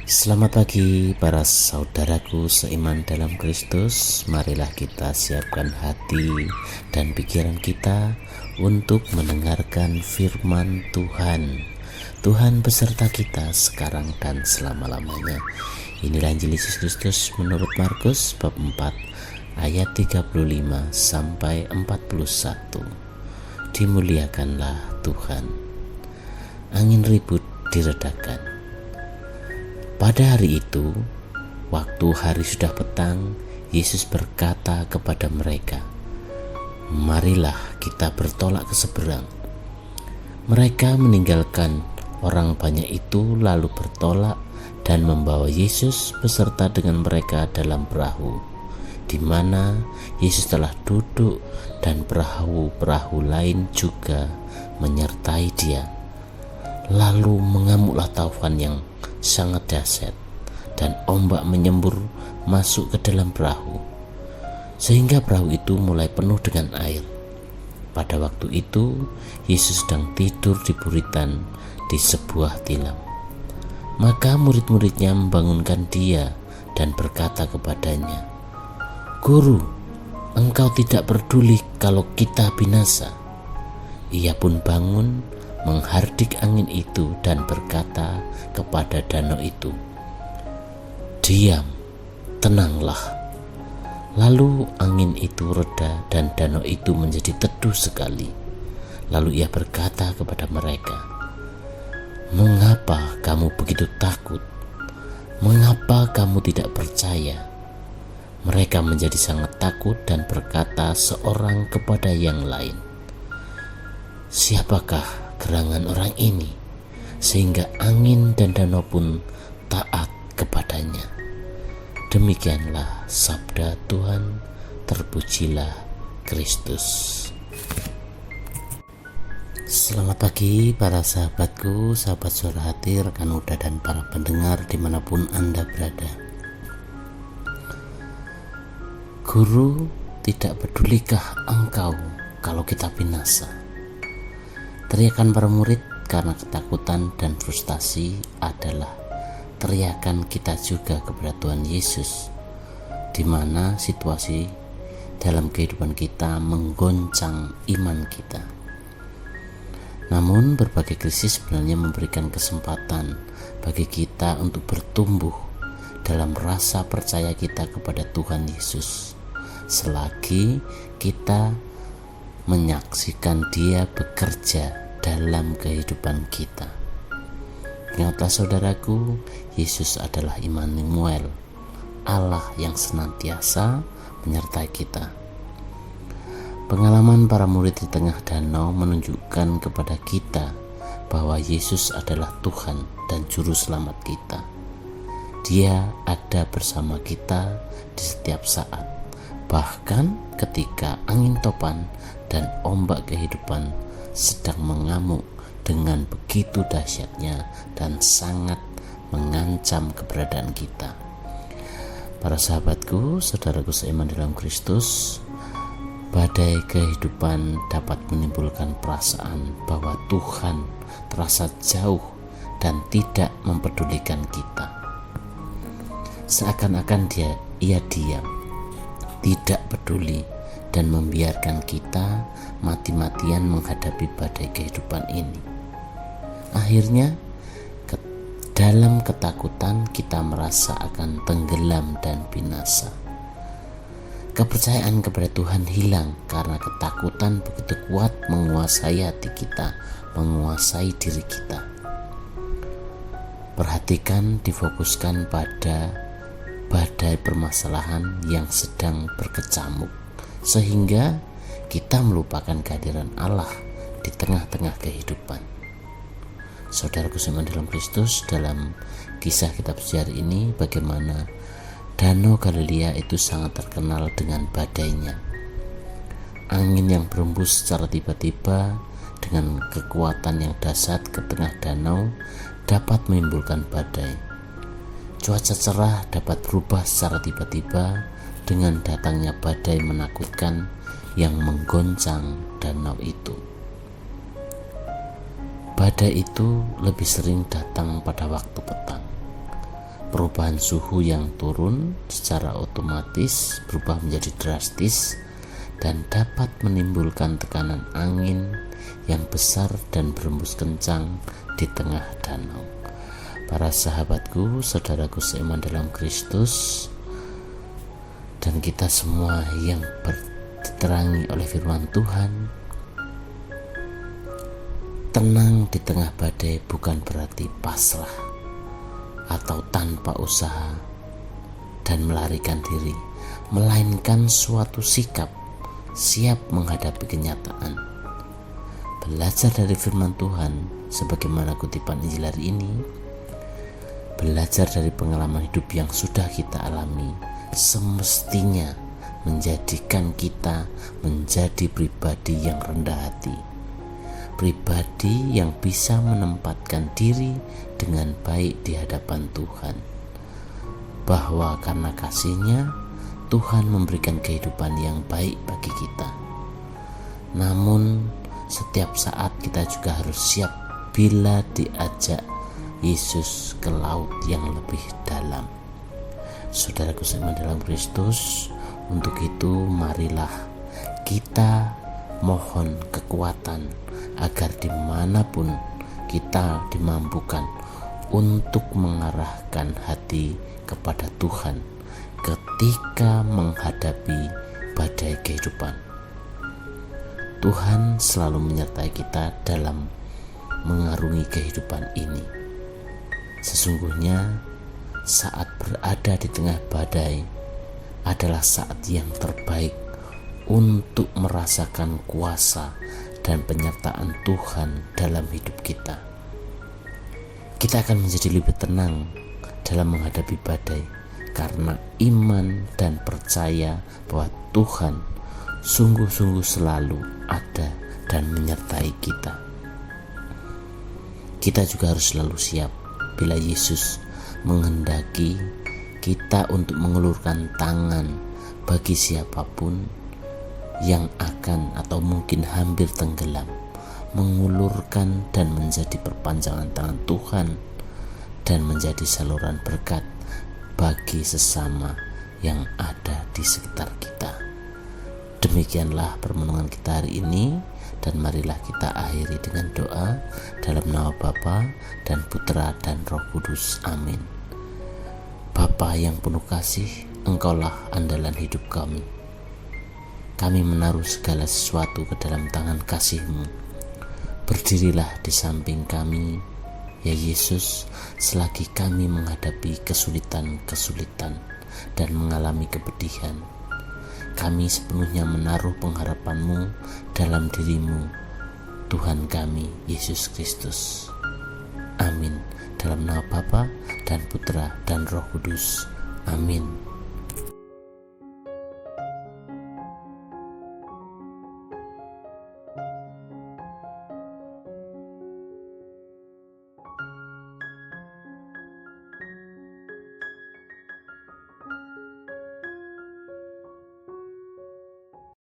Selamat pagi para saudaraku seiman dalam Kristus. Marilah kita siapkan hati dan pikiran kita untuk mendengarkan firman Tuhan. Tuhan beserta kita sekarang dan selama-lamanya. Inilah Injil Yesus Kristus menurut Markus bab 4 ayat 35 sampai 41. Dimuliakanlah Tuhan. Angin ribut diredakan. Pada hari itu, waktu hari sudah petang, Yesus berkata kepada mereka, "Marilah kita bertolak ke seberang." Mereka meninggalkan orang banyak itu lalu bertolak dan membawa Yesus beserta dengan mereka dalam perahu, di mana Yesus telah duduk dan perahu-perahu lain juga menyertai Dia. Lalu mengamuklah taufan yang sangat dahsyat dan ombak menyembur masuk ke dalam perahu sehingga perahu itu mulai penuh dengan air. Pada waktu itu Yesus sedang tidur di buritan di sebuah tilam. Maka murid-muridnya membangunkan Dia dan berkata kepadanya, "Guru, Engkau tidak peduli kalau kita binasa." Ia pun bangun, menghardik angin itu dan berkata kepada danau itu, "Diam, tenanglah." Lalu angin itu reda dan danau itu menjadi teduh sekali. Lalu ia berkata kepada mereka, "Mengapa kamu begitu takut? Mengapa kamu tidak percaya?" Mereka menjadi sangat takut dan berkata seorang kepada yang lain, "Siapakah gerangan orang ini sehingga angin dan danau pun taat kepadanya?" Demikianlah sabda Tuhan. Terpujilah Kristus. Selamat pagi para sahabatku, sahabat suara hati, rekan uda dan para pendengar dimanapun Anda berada. Guru, tidak pedulikah engkau kalau kita binasa? Teriakan para murid karena ketakutan dan frustasi adalah teriakan kita juga kepada Tuhan Yesus, di mana situasi dalam kehidupan kita menggoncang iman kita. Namun berbagai krisis sebenarnya memberikan kesempatan bagi kita untuk bertumbuh dalam rasa percaya kita kepada Tuhan Yesus, selagi kita menyaksikan Dia bekerja dalam kehidupan kita. Ingatlah saudaraku, Yesus adalah Immanuel, Allah yang senantiasa menyertai kita. Pengalaman para murid di tengah danau menunjukkan kepada kita bahwa Yesus adalah Tuhan dan Juru Selamat kita. Dia ada bersama kita di setiap saat, bahkan ketika angin topan dan ombak kehidupan sedang mengamuk dengan begitu dahsyatnya dan sangat mengancam keberadaan kita. Para sahabatku, saudaraku seiman dalam Kristus, badai kehidupan dapat menimbulkan perasaan bahwa Tuhan terasa jauh dan tidak mempedulikan kita. Seakan-akan ia diam, tidak peduli, dan membiarkan kita mati-matian menghadapi badai kehidupan ini. Akhirnya dalam ketakutan kita merasa akan tenggelam dan binasa. Kepercayaan kepada Tuhan hilang karena ketakutan begitu kuat menguasai hati kita, menguasai diri kita. Perhatikan, difokuskan pada badai permasalahan yang sedang berkecamuk, sehingga kita melupakan kehadiran Allah di tengah-tengah kehidupan. Saudaraku seiman dalam Kristus, dalam kisah kitab sejarah ini bagaimana Danau Galilea itu sangat terkenal dengan badainya. Angin yang berembus secara tiba-tiba dengan kekuatan yang dahsyat ke tengah danau dapat menimbulkan badai. Cuaca cerah dapat berubah secara tiba-tiba dengan datangnya badai menakutkan yang menggoncang danau itu. Badai itu lebih sering datang pada waktu petang. perubahan suhu yang turun secara otomatis berubah menjadi drastis dan dapat menimbulkan tekanan angin yang besar dan berembus kencang di tengah danau. Para sahabatku, saudaraku seiman dalam Kristus, dan kita semua yang diterangi oleh firman Tuhan, tenang di tengah badai bukan berarti pasrah atau tanpa usaha dan melarikan diri, melainkan suatu sikap siap menghadapi kenyataan. Belajar dari firman Tuhan sebagaimana kutipan Injil hari ini, belajar dari pengalaman hidup yang sudah kita alami, semestinya menjadikan kita menjadi pribadi yang rendah hati, pribadi yang bisa menempatkan diri dengan baik di hadapan Tuhan, bahwa karena kasih-Nya Tuhan memberikan kehidupan yang baik bagi kita. Namun setiap saat kita juga harus siap bila diajak Yesus ke laut yang lebih dalam. Saudaraku seiman dalam Kristus, untuk itu marilah kita mohon kekuatan agar dimanapun kita dimampukan untuk mengarahkan hati kepada Tuhan ketika menghadapi badai kehidupan. Tuhan selalu menyertai kita dalam mengarungi kehidupan ini. Sesungguhnya saat berada di tengah badai adalah saat yang terbaik untuk merasakan kuasa dan penyertaan Tuhan dalam hidup kita. Kita akan menjadi lebih tenang dalam menghadapi badai karena iman dan percaya bahwa Tuhan sungguh-sungguh selalu ada dan menyertai kita. Kita juga harus selalu siap bila Yesus menghendaki kita untuk mengulurkan tangan bagi siapapun yang akan atau mungkin hampir tenggelam, mengulurkan dan menjadi perpanjangan tangan Tuhan dan menjadi saluran berkat bagi sesama yang ada di sekitar kita. Demikianlah permenungan kita hari ini, dan marilah kita akhiri dengan doa dalam nama Bapa dan Putra dan Roh Kudus. Amin. Bapa yang penuh kasih, Engkaulah andalan hidup kami. Kami menaruh segala sesuatu ke dalam tangan kasih-Mu. Berdirilah di samping kami, ya Yesus, selagi kami menghadapi kesulitan-kesulitan dan mengalami kepedihan. Kami sepenuhnya menaruh pengharapan-Mu dalam diri-Mu, Tuhan kami, Yesus Kristus. Amin. Dalam nama Bapa dan Putra dan Roh Kudus. Amin.